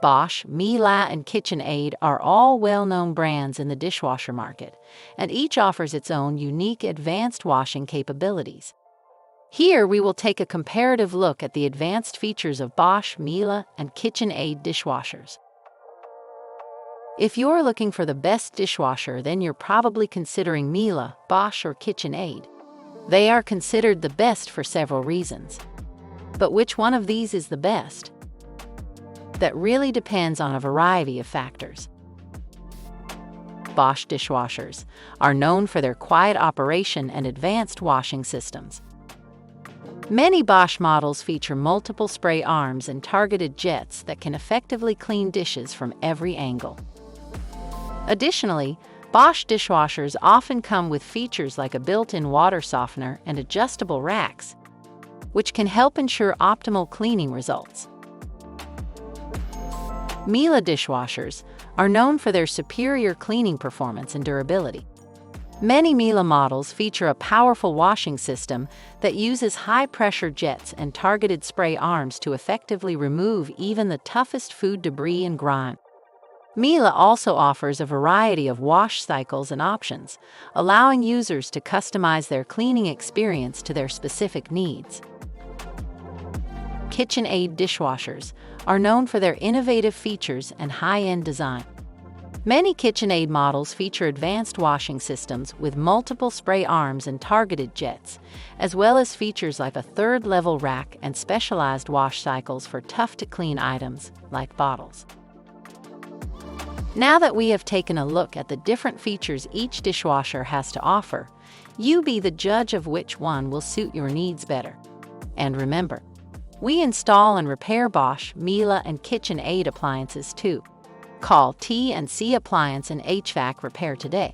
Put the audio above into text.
Bosch, Miele, and KitchenAid are all well-known brands in the dishwasher market, and each offers its own unique advanced washing capabilities. Here we will take a comparative look at the advanced features of Bosch, Miele, and KitchenAid dishwashers. If you're looking for the best dishwasher, then you're probably considering Miele, Bosch, or KitchenAid. They are considered the best for several reasons. But which one of these is the best? That really depends on a variety of factors. Bosch dishwashers are known for their quiet operation and advanced washing systems. Many Bosch models feature multiple spray arms and targeted jets that can effectively clean dishes from every angle. Additionally, Bosch dishwashers often come with features like a built-in water softener and adjustable racks, which can help ensure optimal cleaning results. Miele dishwashers are known for their superior cleaning performance and durability. Many Miele models feature a powerful washing system that uses high-pressure jets and targeted spray arms to effectively remove even the toughest food debris and grime. Miele also offers a variety of wash cycles and options, allowing users to customize their cleaning experience to their specific needs. KitchenAid dishwashers are known for their innovative features and high-end design. Many KitchenAid models feature advanced washing systems with multiple spray arms and targeted jets, as well as features like a third-level rack and specialized wash cycles for tough-to-clean items like bottles. Now that we have taken a look at the different features each dishwasher has to offer, you be the judge of which one will suit your needs better. And remember, we install and repair Bosch, Miele, and KitchenAid appliances too. Call T&C Appliance and HVAC Repair today.